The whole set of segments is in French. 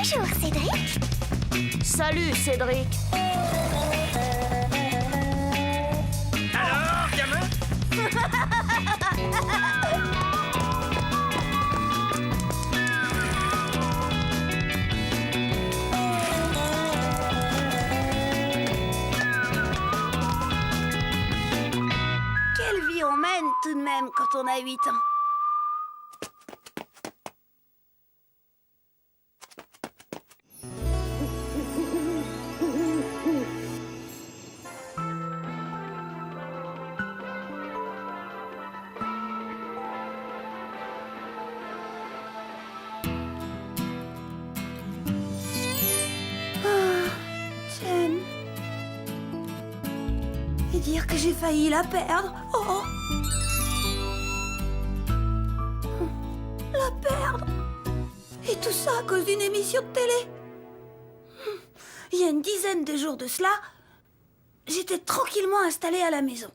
Bonjour, Cédric. Salut, Cédric. Alors, gamin? Quelle vie on mène tout de même quand on a 8 ans. Jen. Et dire que j'ai failli la perdre. Oh. La perdre. Et tout ça à cause d'une émission de télé. Il y a une dizaine de jours de cela, j'étais tranquillement installée à la maison.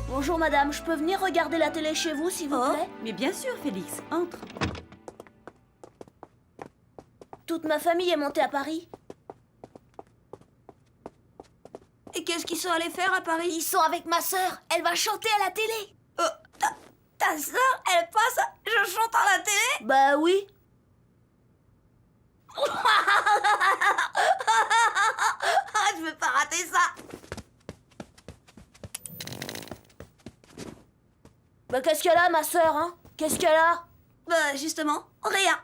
Bonjour, madame. Je peux venir regarder la télé chez vous, s'il vous plaît? Mais bien sûr, Félix, entre. Toute ma famille est montée à Paris. Et qu'est-ce qu'ils sont allés faire à Paris? Ils sont avec ma sœur. Elle va chanter à la télé. Ta sœur, elle passe, je chante à la télé? Bah oui. Je veux pas rater ça. Bah qu'est-ce qu'elle a, ma sœur, hein? Qu'est-ce qu'elle a? Bah justement, rien.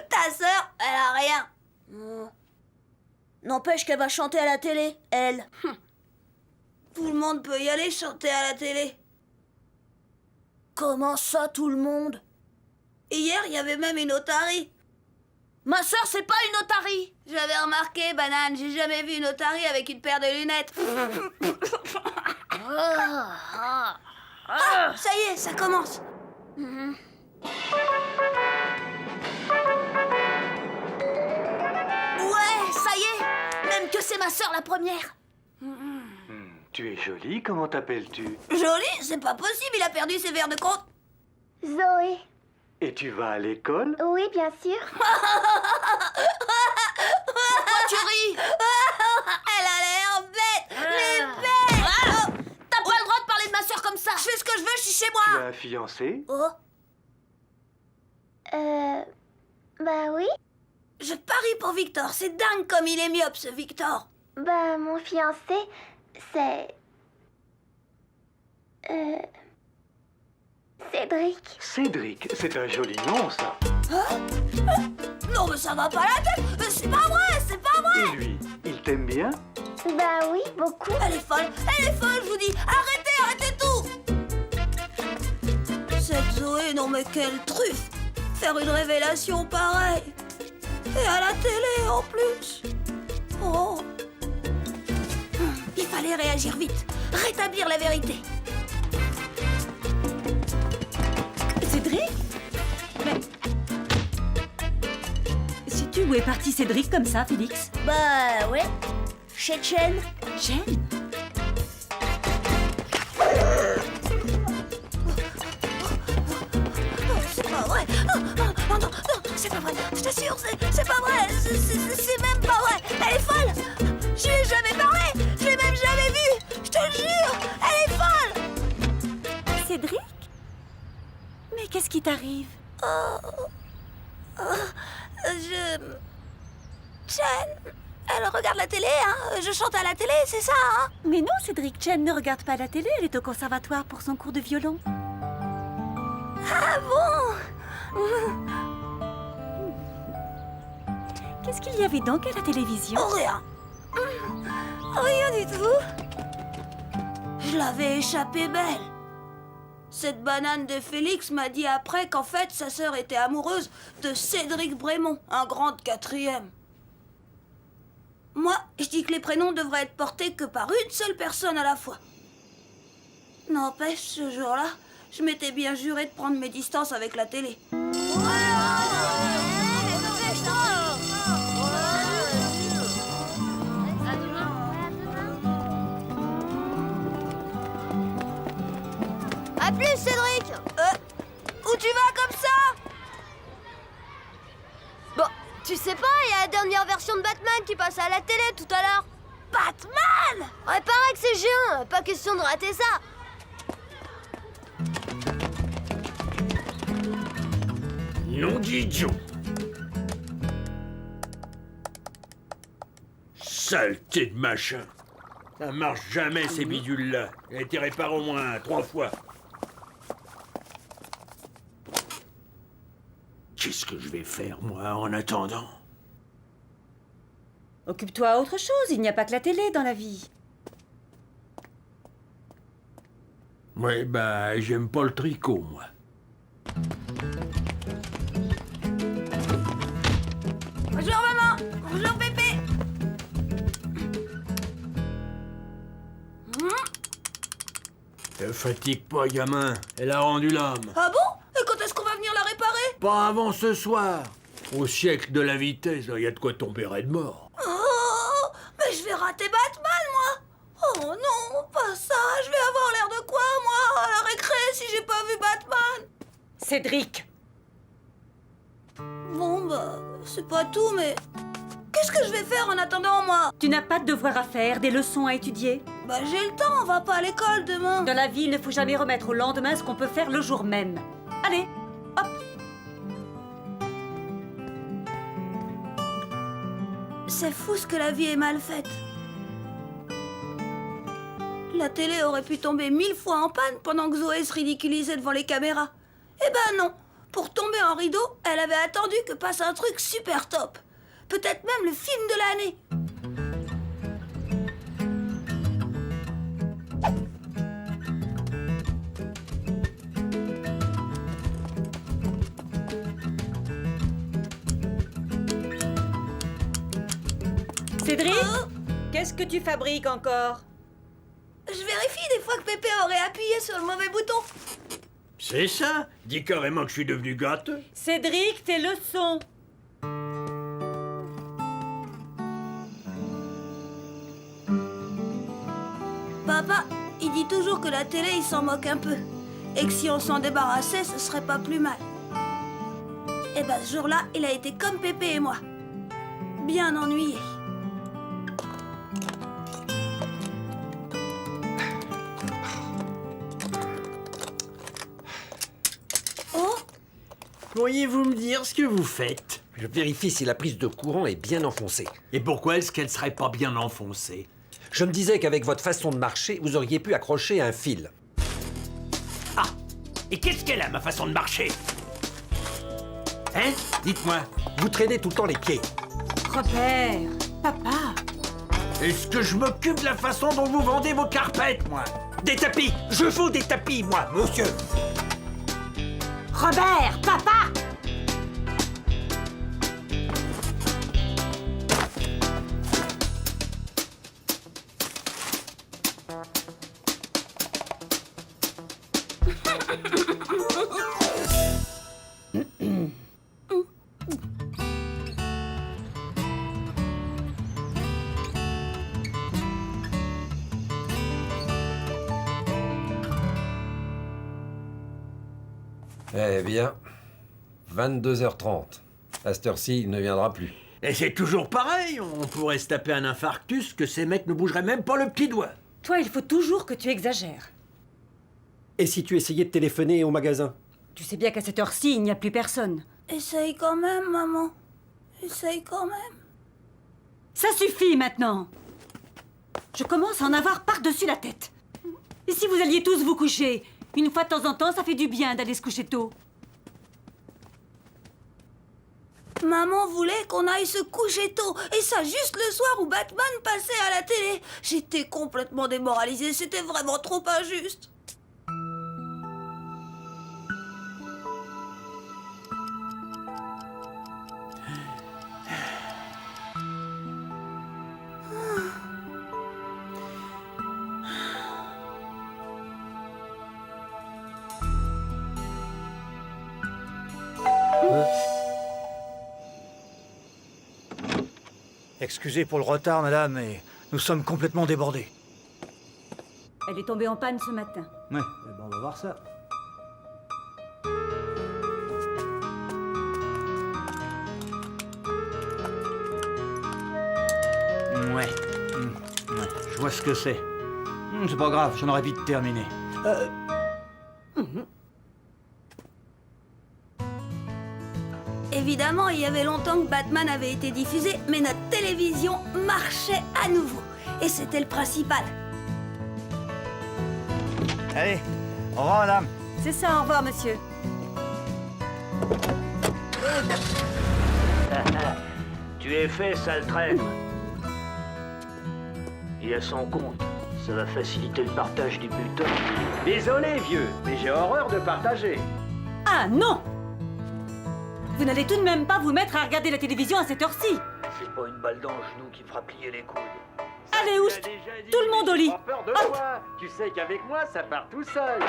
Ta sœur, elle a rien. N'empêche qu'elle va chanter à la télé, elle. Tout le monde peut y aller chanter à la télé. Comment ça, tout le monde? Hier, il y avait même une otarie. Ma sœur, c'est pas une otarie. J'avais remarqué, Banane, j'ai jamais vu une otarie avec une paire de lunettes. Ah, ça y est, ça commence. Ouais, ça y est. Même que c'est ma sœur la première. Tu es jolie, comment t'appelles-tu? Jolie, c'est pas possible, il a perdu ses verres de compte. Zoé. Et tu vas à l'école? Oui, bien sûr. Pourquoi tu ris? Elle a l'air bête, mais bête. T'as pas le droit de parler de ma sœur comme ça. Je fais ce que je veux, je suis chez Tu moi. as un fiancé? Oh. Bah oui. Je parie pour Victor, c'est dingue comme il est myope, ce Victor. Bah, mon fiancé, c'est... Cédric. Cédric, c'est un joli nom, ça. Non, mais ça va pas la tête. C'est pas vrai, c'est pas vrai. Et lui, il t'aime bien? Bah oui, beaucoup. Elle est folle, je vous dis. Arrêtez tout. Cette Zoé, non mais quelle truffe. Faire une révélation pareille. Et à la télé, en plus. Oh. Il fallait réagir vite. Rétablir la vérité. Cédric? Mais... Sais-tu où est parti Cédric comme ça, Félix? Bah ouais. Chez Chen. Jen? C'est pas vrai. Non, c'est pas vrai. Je t'assure, c'est pas vrai. C'est même pas vrai. Elle est folle. Je lui ai jamais parlé. Je l'ai même jamais vue. Je te le jure. Elle est folle. Cédric? Mais qu'est-ce qui t'arrive? Jen, elle regarde la télé, hein. Je chante à la télé, c'est ça, hein. Mais non, Cédric, Jen ne regarde pas la télé, elle est au conservatoire pour son cours de violon. Ah bon? Qu'est-ce qu'il y avait donc à la télévision? Oh, rien. Rien du tout. Je l'avais échappé belle. Cette banane de Félix m'a dit après qu'en fait, sa sœur était amoureuse de Cédric Brémond, un grand de 4e. Moi, je dis que les prénoms devraient être portés que par une seule personne à la fois. N'empêche, ce jour-là, je m'étais bien juré de prendre mes distances avec la télé. À plus, Cédric. Où tu vas comme ça? Bon, tu sais pas, il y a la dernière version de Batman qui passe à la télé tout à l'heure. Batman! Ouais, paraît que c'est géant, pas question de rater ça. Non d'idiot. Saleté de machin. Ça marche jamais ces bidules-là. Il a été réparé au moins 3 fois. Qu'est-ce que je vais faire, moi, en attendant? Occupe-toi à autre chose, il n'y a pas que la télé dans la vie. Ouais, bah, j'aime pas le tricot, moi. Bonjour maman! Bonjour Pépé! Te fatigue pas, gamin. Elle a rendu l'âme. Ah bon? Et quand est-ce qu'on va venir la réparer? Pas avant ce soir. Au siècle de la vitesse, il y a de quoi tomber raide mort. Oh! Mais je vais rater Batman, moi! Oh non, pas ça! Je vais avoir l'air de quoi, moi, à la récré, si j'ai pas vu Batman? Cédric! Bon, bah, c'est pas tout, mais... Qu'est-ce que je vais faire en attendant, moi? Tu n'as pas de devoirs à faire, des leçons à étudier. Bah, j'ai le temps, on va pas à l'école demain. Dans la vie, il ne faut jamais remettre au lendemain ce qu'on peut faire le jour même. Allez, hop! C'est fou ce que la vie est mal faite. La télé aurait pu tomber 1000 fois en panne pendant que Zoé se ridiculisait devant les caméras. Eh ben non. Pour tomber en rideau, elle avait attendu que passe un truc super top. Peut-être même le film de l'année. Cédric, qu'est-ce que tu fabriques encore? Je vérifie des fois que Pépé aurait appuyé sur le mauvais bouton. C'est ça? Dis carrément que je suis devenu gâteux. Cédric, tes leçons. Papa, il dit toujours que la télé, il s'en moque un peu. Et que si on s'en débarrassait, ce serait pas plus mal. Et ben ce jour-là, il a été comme Pépé et moi. Bien ennuyé. Oh, Pourriez-vous me dire ce que vous faites? Je vérifie si la prise de courant est bien enfoncée. Et pourquoi est-ce qu'elle serait pas bien enfoncée? Je me disais qu'avec votre façon de marcher, vous auriez pu accrocher un fil. Ah! Et qu'est-ce qu'elle a, ma façon de marcher? Hein? Dites-moi. Vous traînez tout le temps les pieds. Robert, papa. Est-ce que je m'occupe de la façon dont vous vendez vos carpettes, moi? Des tapis! Je vaux des tapis, moi, monsieur! Robert, papa. Eh bien, 22h30. À cette heure-ci, il ne viendra plus. Et c'est toujours pareil, on pourrait se taper un infarctus que ces mecs ne bougeraient même pas le petit doigt. Toi, il faut toujours que tu exagères. Et si tu essayais de téléphoner au magasin? Tu sais bien qu'à cette heure-ci, il n'y a plus personne. essaye quand même, maman. Essaye quand même. Ça suffit maintenant. Je commence à en avoir par-dessus la tête. Et si vous alliez tous vous coucher? Une fois de temps en temps, ça fait du bien d'aller se coucher tôt. Maman voulait qu'on aille se coucher tôt, et ça juste le soir où Batman passait à la télé. J'étais complètement démoralisée, c'était vraiment trop injuste. Excusez pour le retard, madame, mais nous sommes complètement débordés. Elle est tombée en panne ce matin. Ouais, eh ben on va voir ça. vois ce que c'est. C'est pas grave, j'en aurais vite terminé. Évidemment, il y avait longtemps que Batman avait été diffusé, mais notre télévision marchait à nouveau. Et c'était le principal. Allez, au revoir, madame. C'est ça, au revoir, monsieur. Tu es fait, sale traître. Il a son compte. Ça va faciliter le partage du butin. Désolé, vieux, mais j'ai horreur de partager. Ah non! Vous n'allez tout de même pas vous mettre à regarder la télévision à cette heure-ci. C'est pas une balle dans le genou qui me fera plier les coudes. Allez, oust! Tout le monde au lit! Pas peur de Hop. toi. Tu sais qu'avec moi, ça part tout seul.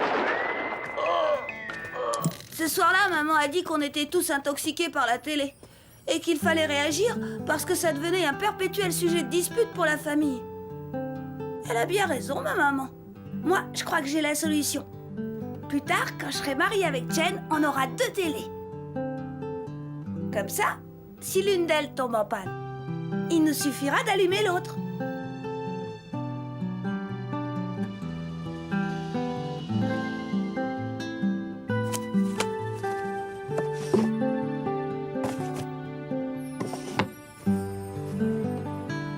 Ce soir-là, maman a dit qu'on était tous intoxiqués par la télé. Et qu'il fallait réagir parce que ça devenait un perpétuel sujet de dispute pour la famille. Elle a bien raison, ma maman. Moi, je crois que j'ai la solution. Plus tard, quand je serai mariée avec Jen, on aura 2 télés. Comme ça, si l'une d'elles tombe en panne, il nous suffira d'allumer l'autre.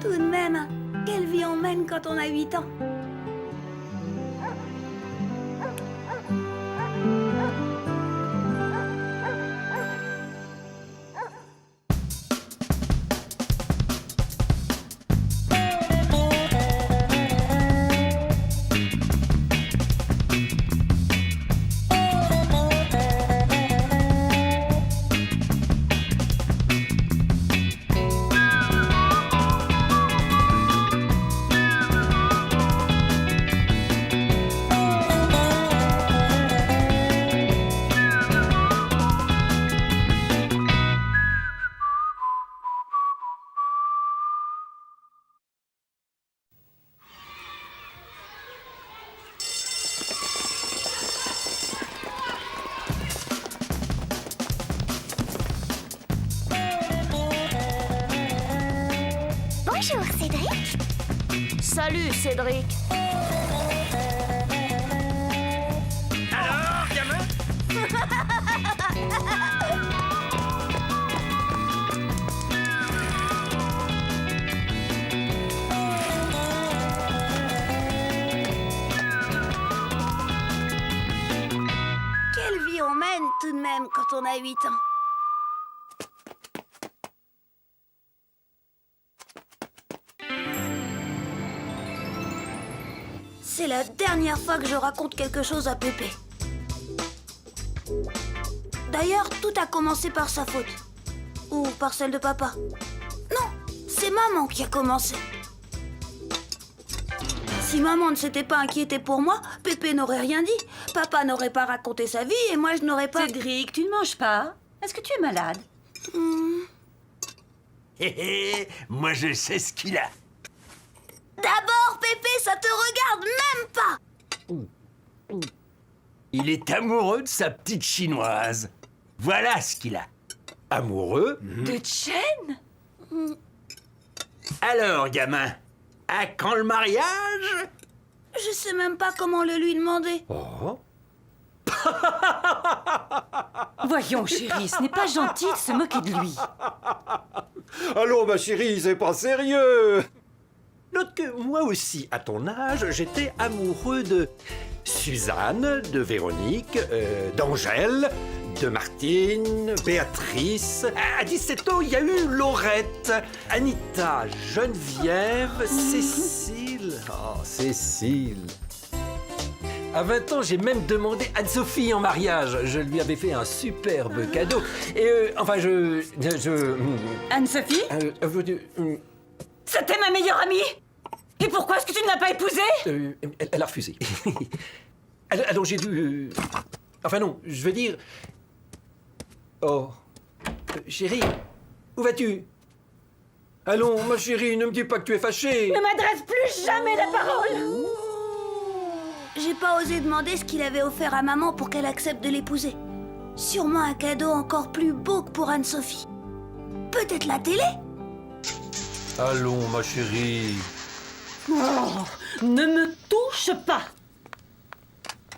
Tout de même, quelle vie on mène quand on a 8 ans. Bonjour, Cédric. Salut, Cédric. Alors, gamin? Quelle vie on mène tout de même quand on a 8 ans. C'est la dernière fois que je raconte quelque chose à Pépé. D'ailleurs, tout a commencé par sa faute. Ou par celle de papa. Non, c'est maman qui a commencé. Si maman ne s'était pas inquiétée pour moi, Pépé n'aurait rien dit. Papa n'aurait pas raconté sa vie et moi je n'aurais pas... Cédric, tu ne manges pas? Est-ce que tu es malade? Hé hé, moi je sais ce qu'il a. D'abord, Pépé, ça te regarde même pas. Il est amoureux de sa petite chinoise. Voilà ce qu'il a. Amoureux? De Chen? Alors, gamin, à quand le mariage? Je sais même pas comment le lui demander. Oh. Voyons, chérie, ce n'est pas gentil de se moquer de lui. Allô, ma chérie, c'est pas sérieux. Note que moi aussi, à ton âge, j'étais amoureux de Suzanne, de Véronique, d'Angèle, de Martine, Béatrice. À 17 ans, il y a eu Laurette, Anita, Geneviève, Cécile. Oh, Cécile. À 20 ans, j'ai même demandé Anne-Sophie en mariage. Je lui avais fait un superbe cadeau. Et enfin, Anne-Sophie? C'était ma meilleure amie. Et pourquoi est-ce que tu ne l'as pas épousée? Elle a refusé. Alors j'ai dû... Enfin non, je veux dire... Oh... chérie, où vas-tu? Allons, ma chérie, ne me dis pas que tu es fâchée. Ne m'adresse plus jamais la parole. J'ai pas osé demander ce qu'il avait offert à maman pour qu'elle accepte de l'épouser. Sûrement un cadeau encore plus beau que pour Oh, ne me touche pas.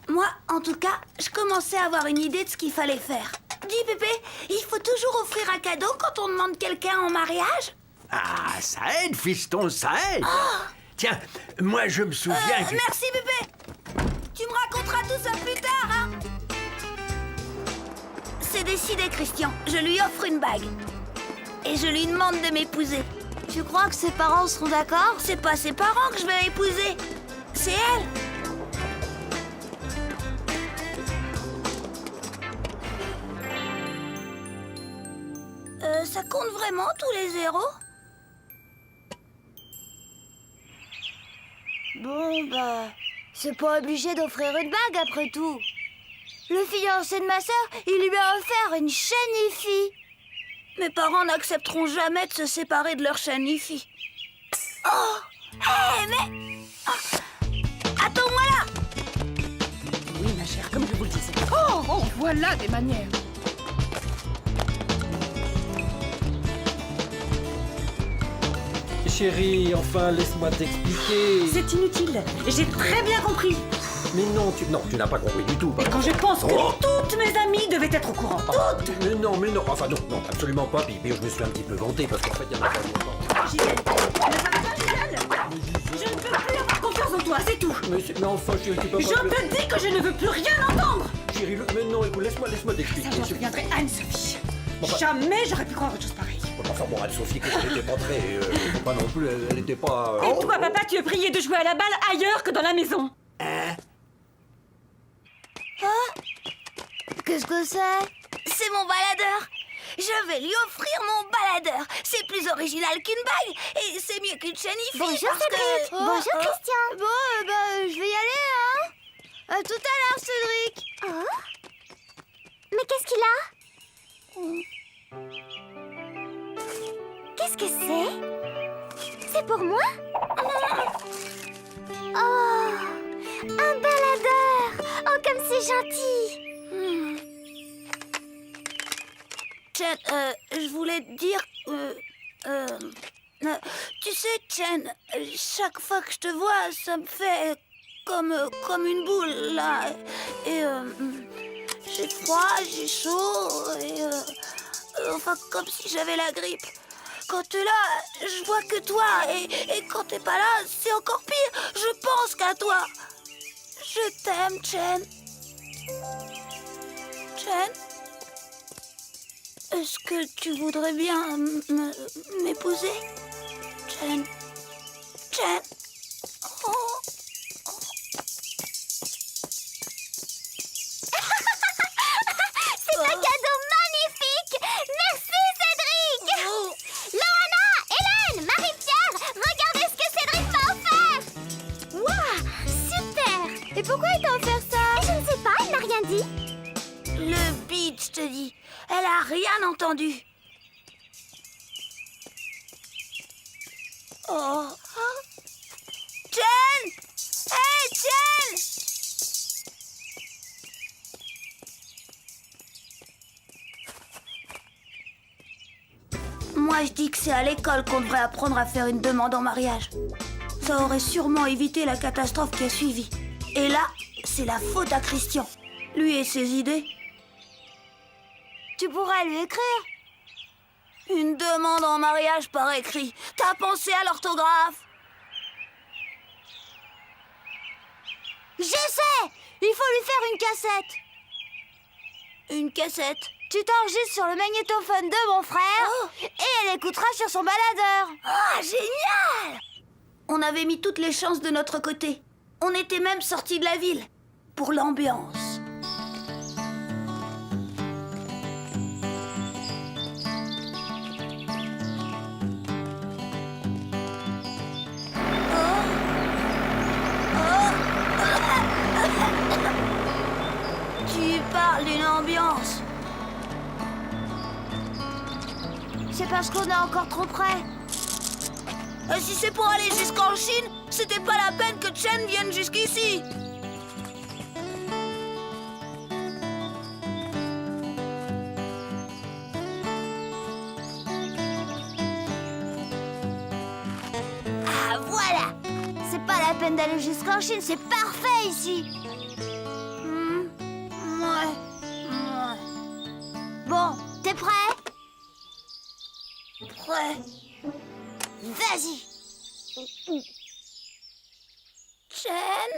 Moi, en tout cas, je commençais à avoir une idée de ce qu'il fallait faire. Dis, Pépé, il faut toujours offrir un cadeau quand on demande quelqu'un en mariage? Ah, ça aide, fiston, ça aide. Tiens, moi je me souviens que... Merci, Pépé. Tu me raconteras tout ça plus tard, hein? C'est décidé, Christian. Je lui offre une bague. Et je lui demande de m'épouser. Tu crois que ses parents seront d'accord? C'est pas ses parents que je vais épouser. C'est elle. Ça compte vraiment tous les zéros? Bon, bah... c'est pas obligé d'offrir une bague, après tout. Le fiancé de ma sœur, il lui a offert une chaîne hi-fi. Mes parents n'accepteront jamais de se séparer de leur chaîne hi-fi. Oh! Hé, mais... Attends-moi là! Oui, ma chère, comme je vous le disais. Oh, voilà des manières. Chérie, enfin, laisse-moi t'expliquer. C'est inutile. J'ai très bien compris. Mais non, tu n'as pas compris du tout. Et quand je pense que toutes mes amies devaient être au courant. Toutes. Mais non, enfin non, absolument pas. Puis je me suis un petit peu vanté parce qu'en fait, il y en a pas longtemps. Gisèle, ne savez pas, Gisèle? Je ne peux plus avoir confiance en toi, c'est tout. Mais enfin, chérie, tu peux pas... Je te dis que je ne veux plus rien entendre. Chérie, mais non, écoute, laisse-moi t'expliquer. Ça, j'en souviendrai Anne-Sophie. Jamais j'aurais pu croire autre chose pareille. Enfin bon, Anne-Sophie, elle n'était pas très... faut pas non plus, elle n'était pas... Et toi, papa, tu es prié de jouer à la balle ailleurs que dans la maison. Qu'est-ce que c'est? C'est mon baladeur. Je vais lui offrir mon baladeur. C'est plus original qu'une bague et c'est mieux qu'une chaîne hi-fi. Bonjour, parce Cédric. que... Bonjour, Christian. Bon, bah, je vais y aller, hein. À tout à l'heure, Cédric. Oh. Mais qu'est-ce qu'il a? Qu'est-ce que c'est? C'est pour moi? Oh, un baladeur. Oh, comme c'est gentil. Chen, je voulais te dire... tu sais, Chen, chaque fois que je te vois, ça me fait comme une boule, là. Et j'ai froid, j'ai chaud, et... enfin, comme si j'avais la grippe. Quand t'es là, je vois que toi, et quand t'es pas là, c'est encore pire. Je pense qu'à toi. Je t'aime, Chen. Chen? Est-ce que tu voudrais bien m'épouser? Chen? Chen? Oh. C'est un cadeau magnifique. Merci, Cédric. Oh. Loana, Hélène, Marie-Pierre, regardez ce que Cédric m'a offert. Waouh, super. Et pourquoi il t'a offert ça? Je ne sais pas, il m'a rien dit. Le bide, je te dis. Elle a rien entendu. Oh. Chen! Hey, Chen! Moi, je dis que c'est à l'école qu'on devrait apprendre à faire une demande en mariage. Ça aurait sûrement évité la catastrophe qui a suivi. Et là, c'est la faute à Christian. Lui et ses idées. Tu pourrais lui écrire. Une demande en mariage par écrit. T'as pensé à l'orthographe? Je sais. Il faut lui faire une cassette. Une cassette? Tu t'enregistres sur le magnétophone de mon frère et elle écoutera sur son baladeur. Ah, génial! On avait mis toutes les chances de notre côté. On était même sortis de la ville. Pour l'ambiance. Tu parles d'une ambiance. C'est parce qu'on est encore trop près. Si c'est pour aller jusqu'en Chine, c'était pas la peine que Chen vienne jusqu'ici. Ah, voilà! peine d'aller jusqu'en Chine, c'est parfait ici. Ouais. Bon, t'es prêt? Prêt. Vas-y. Chen.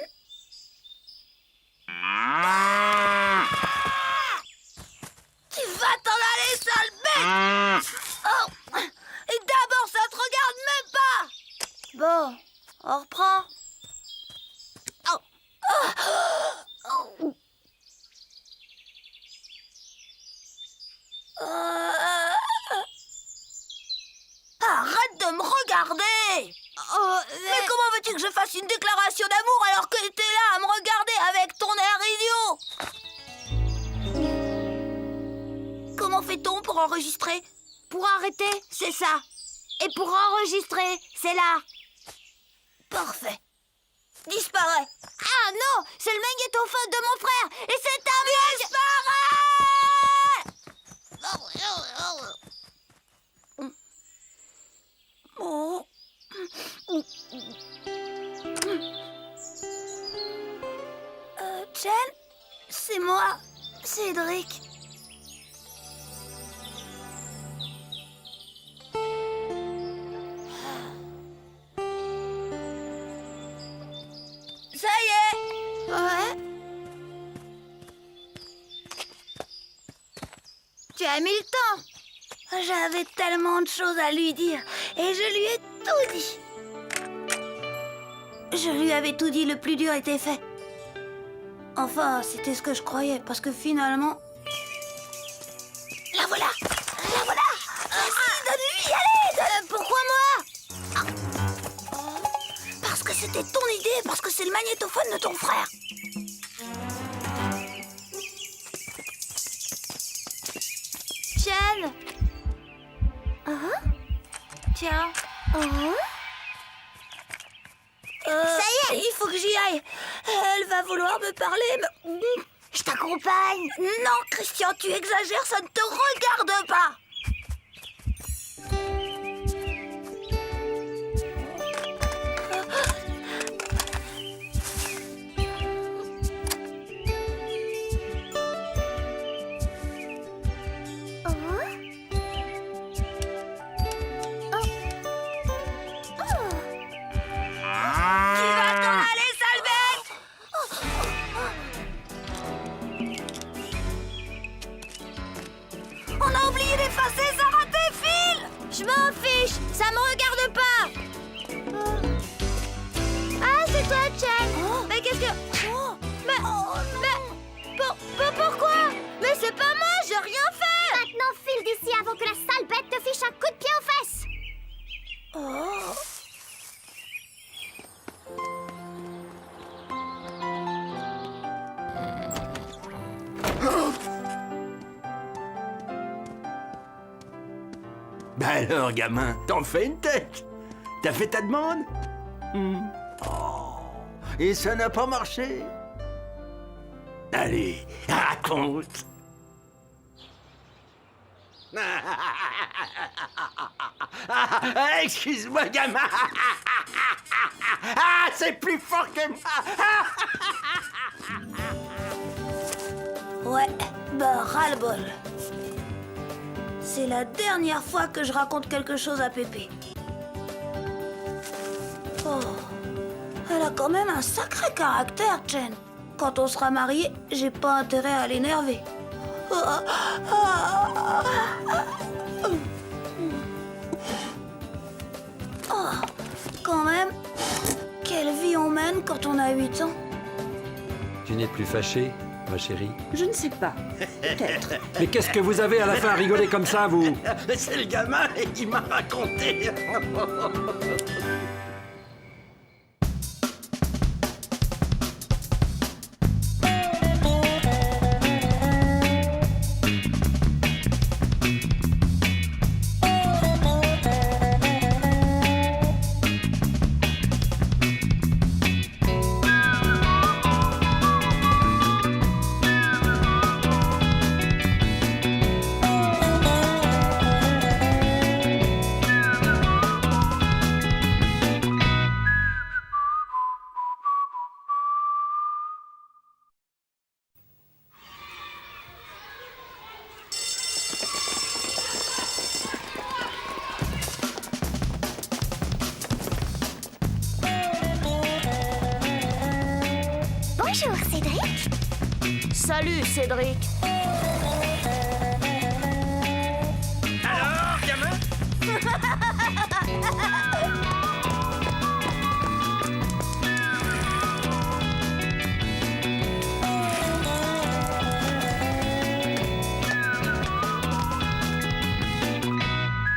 Tu vas t'en aller, sale bête! Oh. Et d'abord, ça te regarde même pas! Bon, on reprend. Oh. Oh. Arrête de me regarder! Mais comment veux-tu que je fasse une déclaration d'amour alors que t'es là à me regarder avec ton air idiot? Comment fait-on pour enregistrer? Pour arrêter, c'est ça. Et pour enregistrer, c'est là. Parfait. Disparaît. Ah non, c'est le magnétophone de mon frère et c'est un Oh. Chen, c'est moi, Cédric. Ça y est. Ouais. Tu as mis le temps. J'avais tellement de choses à lui dire et je lui ai tout dit. Je lui avais tout dit, le plus dur était fait. Enfin, c'était ce que je croyais, parce que finalement... La voilà! La voilà! Vas-y, donne-lui, allez! Pourquoi moi? Parce que c'était ton idée, parce que c'est le magnétophone de ton frère. Chen! Tiens. Ça y est, il faut que j'y aille. Elle va vouloir me parler, mais... Je t'accompagne. Non, Christian, tu exagères, ça ne te regarde pas. Je m'en fiche, ça me regarde pas. Ah, c'est toi, Chen. Mais qu'est-ce que... Mais pourquoi? Mais c'est pas moi, j'ai rien fait. Maintenant, file d'ici avant que la sale bête te fiche un coup de pied aux fesses. Ben alors, gamin, t'en fais une tête. T'as fait ta demande? Oh, et ça n'a pas marché? Allez, raconte. Excuse-moi, gamin. Ah, c'est plus fort que moi. Ouais, bah ras-le-bol. C'est la dernière fois que je raconte quelque chose à Pépé. Oh, elle a quand même un sacré caractère, Chen. Quand on sera mariés, j'ai pas intérêt à l'énerver. Oh, quand même, quelle vie on mène quand on a 8 ans. Tu n'es plus fâchée, ma chérie? Je ne sais pas. Peut-être. Mais qu'est-ce que vous avez à la fin à rigoler comme ça, vous? C'est le gamin qui m'a raconté. Bonjour, Cédric. Salut, Cédric. Alors, gamin?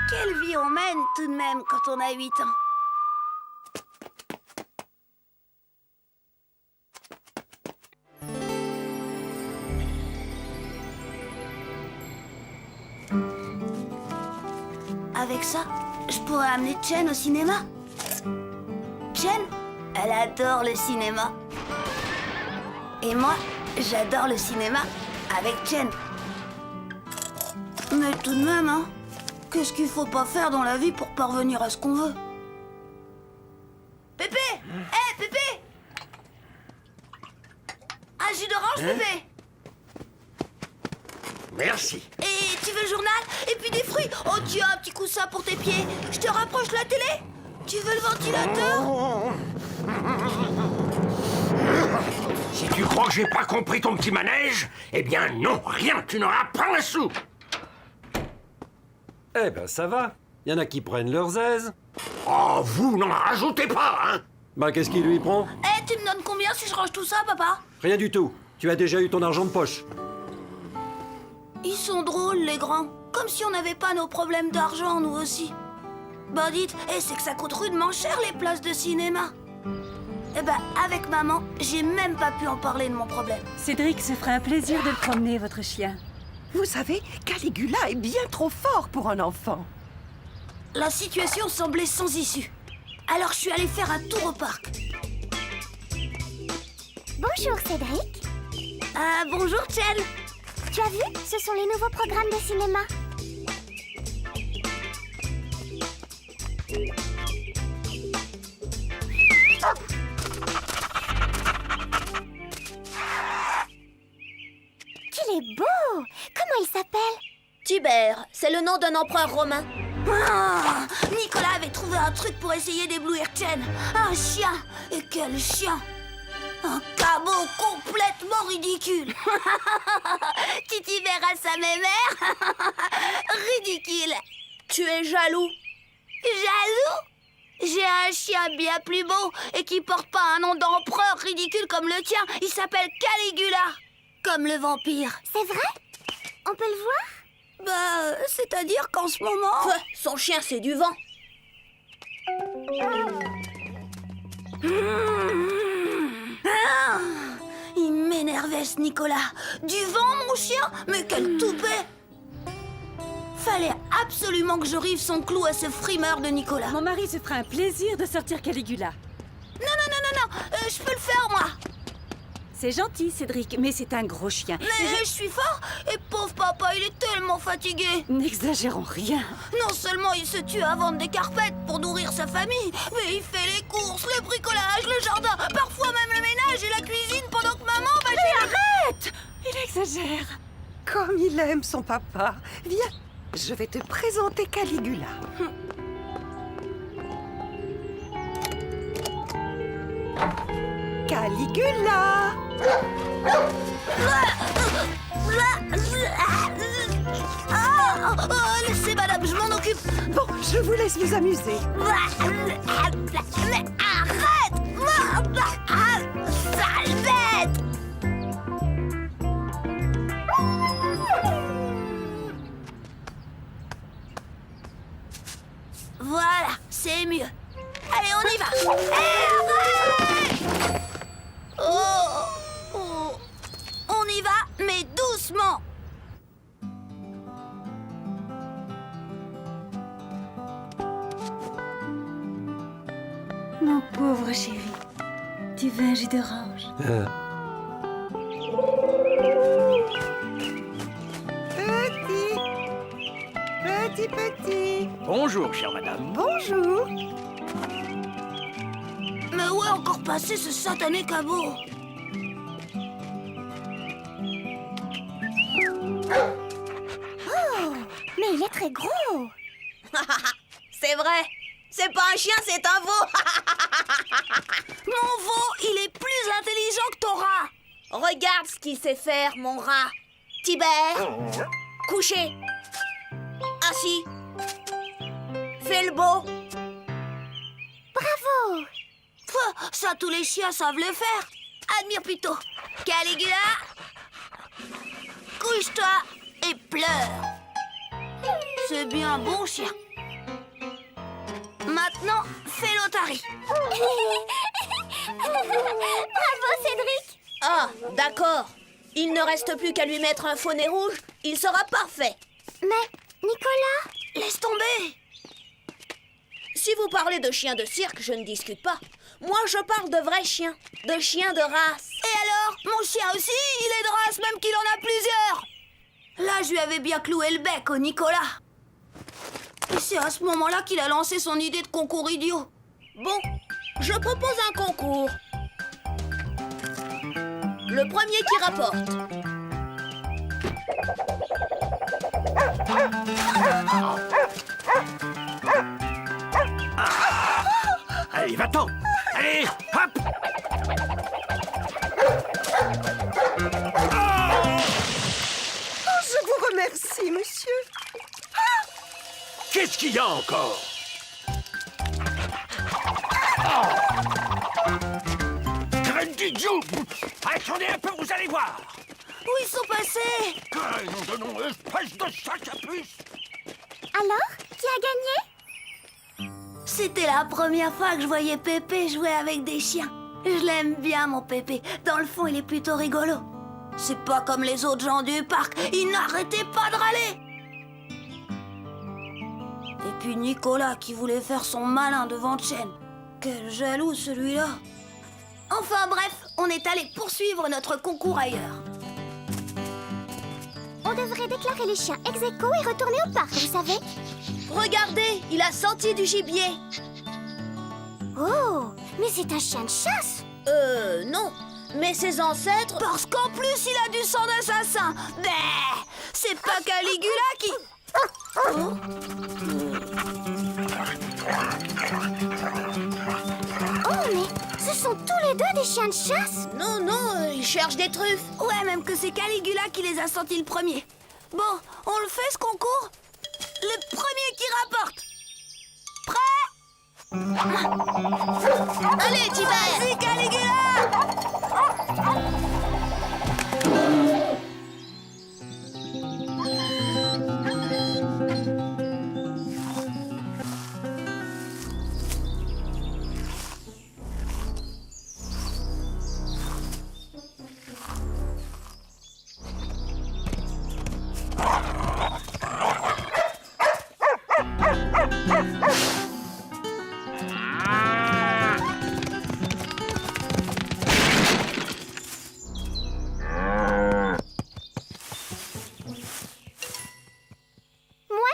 Quelle vie on mène tout de même quand on a 8 ans. Avec ça, je pourrais amener Chen au cinéma. Chen, elle adore le cinéma. Et moi, j'adore le cinéma avec Chen. Mais tout de même, hein, qu'est-ce qu'il faut pas faire dans la vie pour parvenir à ce qu'on veut? Pépé! Hé, Pépé! Un jus d'orange, Pépé? Merci. Et tu veux le journal? Et puis des fruits? Oh, tu as un petit coussin pour tes pieds. Je te rapproche la télé? Tu veux le ventilateur? Si tu crois que j'ai pas compris ton petit manège, eh bien non, rien, tu n'auras pas un sou. Eh ben, ça va. Y en a qui prennent leurs aises. Oh, vous n'en rajoutez pas, hein? Bah, qu'est-ce qui lui prend? Eh, tu me donnes combien si je range tout ça, papa? Rien du tout. Tu as déjà eu ton argent de poche. Ils sont drôles, les grands. Comme si on n'avait pas nos problèmes d'argent, nous aussi. Bah dites, c'est que ça coûte rudement cher, les places de cinéma. Eh ben, avec maman, j'ai même pas pu en parler de mon problème. Cédric se ferait un plaisir de le promener, votre chien. Vous savez, Caligula est bien trop fort pour un enfant. La situation semblait sans issue. Alors je suis allée faire un tour au parc. Bonjour, Cédric. Bonjour, Chen. Tu as vu? Ce sont les nouveaux programmes de cinéma. Qu'il est beau! Comment il s'appelle? Tibère, c'est le nom d'un empereur romain. Ah, Nicolas avait trouvé un truc pour essayer d'éblouir Chen. Un chien. Et quel chien! Un cabot complètement ridicule. Titi verra sa mémère. Ridicule. Tu es jaloux. Jaloux? J'ai un chien bien plus beau et qui porte pas un nom d'empereur ridicule comme le tien. Il s'appelle Caligula. Comme le vampire. C'est vrai? On peut le voir? Bah, c'est-à-dire qu'en ce moment... Son chien, c'est du vent. Ah, il m'énervait ce Nicolas. Du vent, mon chien? Mais quel toupet! Fallait absolument que je rive son clou à ce frimeur de Nicolas. Mon mari se ferait un plaisir de sortir Caligula. Non, je peux le faire, moi. C'est gentil, Cédric, mais c'est un gros chien. Mais je suis fort, et pauvre papa, il est tellement fatigué. N'exagérons rien. Non seulement il se tue à vendre des carpettes pour nourrir sa famille, mais il fait les courses, le bricolage, le jardin, parfois même le ménage et la cuisine pendant que maman va chez la... Arrête! Il exagère. Comme il aime son papa. Viens, je vais te présenter Caligula. Caligula! Laissez madame, je m'en occupe. Bon, je vous laisse vous amuser. Mais arrête! Sale bête! Voilà, c'est mieux. Allez, on y va. Arrête! Oh. On y va, mais doucement. Mon pauvre chéri, tu veux un jus d'orange? Petit. Bonjour, chère madame. Bonjour. Mais où est encore passé ce satané cabot? Oh, mais il est très gros. C'est vrai. C'est pas un chien, c'est un veau. Mon veau, il est plus intelligent que ton rat. Regarde ce qu'il sait faire, mon rat. Tibère, couché. Assis. Fais le beau. Bravo! Ça, tous les chiens savent le faire. Admire plutôt. Caligula, couche-toi et pleure. C'est bien bon chien. Maintenant, fais l'otarie. Bravo, Cédric! Ah, d'accord. Il ne reste plus qu'à lui mettre un faux nez rouge. Il sera parfait. Mais, Nicolas... Laisse tomber. Si vous parlez de chiens de cirque, je ne discute pas. Moi, je parle de vrais chiens, de chiens de race. Et alors, mon chien aussi, il est de race, même qu'il en a plusieurs. Là, je lui avais bien cloué le bec au Nicolas. Et c'est à ce moment-là qu'il a lancé son idée de concours idiot. Bon, je propose un concours. Le premier qui rapporte. Allez, va-t'en! Allez, hop! Oh, je vous remercie, monsieur. Qu'est-ce qu'il y a encore? Graine d'idiot! Attendez un peu, vous allez voir! Où ils sont passés? Nom de nom, espèce de sac à puce! Alors, qui a gagné? C'était la première fois que je voyais Pépé jouer avec des chiens. Je l'aime bien, mon Pépé. Dans le fond, il est plutôt rigolo. C'est pas comme les autres gens du parc. Ils n'arrêtaient pas de râler. Et puis Nicolas qui voulait faire son malin devant Chen. Quel jaloux celui-là. Enfin bref, on est allé poursuivre notre concours ailleurs. On devrait déclarer les chiens ex aequo et retourner au parc, vous savez? Regardez, il a senti du gibier. Oh, mais c'est un chien de chasse! Non. Mais ses ancêtres... Parce qu'en plus, il a du sang d'assassin. Bah, c'est pas Caligula qui... Oh. Oh, mais ce sont tous les deux des chiens de chasse? Non, non, ils cherchent des truffes. Ouais, même que c'est Caligula qui les a sentis le premier. Bon, on le fait ce concours? Le premier qui rapporte. Prêt? Allez, Tibère! Vas-y, Caligula!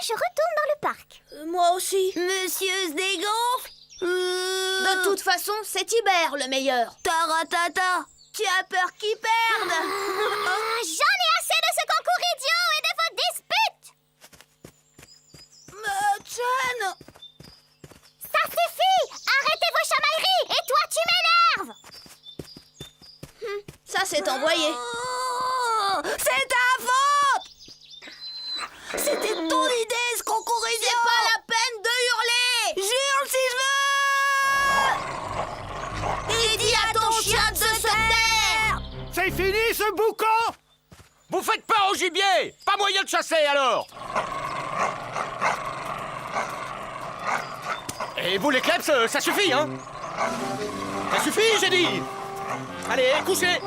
Je retourne dans le parc. Moi aussi. Monsieur se dégonfle. De toute façon, c'est Tibère le meilleur. Taratata, tu as peur qu'il perde? J'en ai assez de ce concours idiot et de vos disputes! Chen! Ça suffit! Arrêtez vos chamailleries! Et toi, tu m'énerves! Ça, c'est envoyé. C'est ta faute! C'était ton idée, ce concours idiot! C'est pas la peine de hurler! Jure si je veux! Et dis à ton chien de se taire! C'est fini ce boucan! Vous faites peur au gibier! Pas moyen de chasser alors! Et vous les kleps, ça suffit, hein? Ça suffit, j'ai dit! Allez, couchez!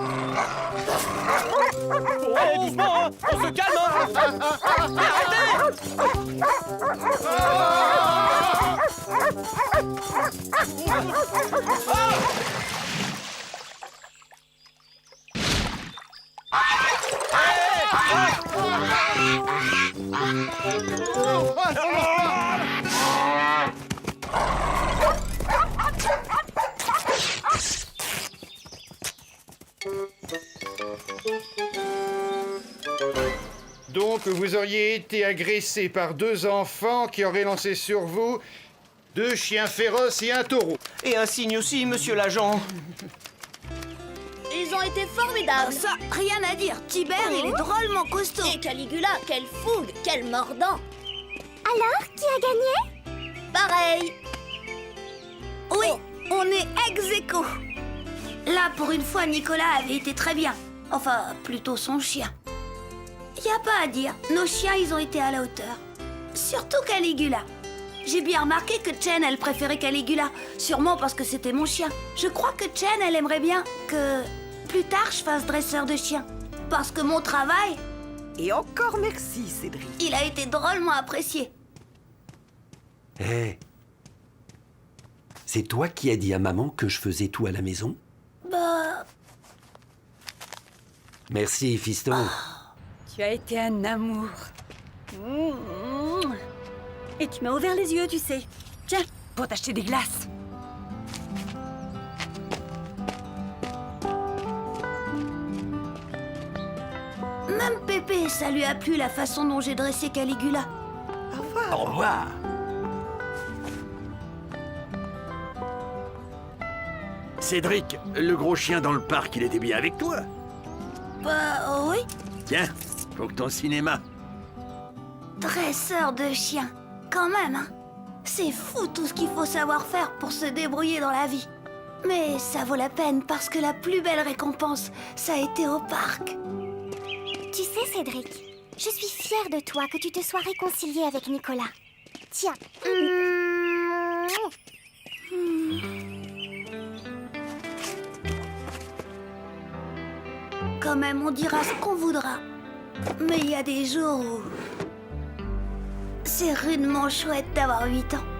Allez, doucement, hein! On se calme, hein! Mais arrêtez! Donc, vous auriez été agressé par 2 enfants qui auraient lancé sur vous 2 chiens féroces et un taureau. Et un signe aussi, monsieur l'agent. Ils ils ont été formidables. Ça, rien à dire. Tibère, il est drôlement costaud. Et Caligula, quelle fougue, quel mordant. Alors, qui a gagné? Pareil. Oui, on est ex-aequo. Là, pour une fois, Nicolas avait été très bien. Enfin, plutôt son chien. Y a pas à dire, nos chiens, ils ont été à la hauteur. Surtout Caligula. J'ai bien remarqué que Chen, elle préférait Caligula. Sûrement parce que c'était mon chien. Je crois que Chen, elle aimerait bien que plus tard je fasse dresseur de chien. Parce que mon travail, Et encore merci, Cédric. il a été drôlement apprécié. Hé. C'est toi qui as dit à maman que je faisais tout à la maison? Bah, Merci, fiston. Tu as été un amour. Et tu m'as ouvert les yeux, tu sais. Tiens, pour t'acheter des glaces. même Pépé, ça lui a plu la façon dont j'ai dressé Caligula. Au revoir. Au revoir. Cédric, le gros chien dans le parc, il était bien avec toi. Bah, oui. Tiens, pour ton cinéma. Dresseur de chien. Quand même, hein. C'est fou tout ce qu'il faut savoir faire pour se débrouiller dans la vie. Mais ça vaut la peine parce que la plus belle récompense, ça a été au parc. Tu sais, Cédric, je suis fière de toi que tu te sois réconcilié avec Nicolas. Tiens. Quand même, on dira ce qu'on voudra. Mais il y a des jours où... c'est rudement chouette d'avoir 8 ans.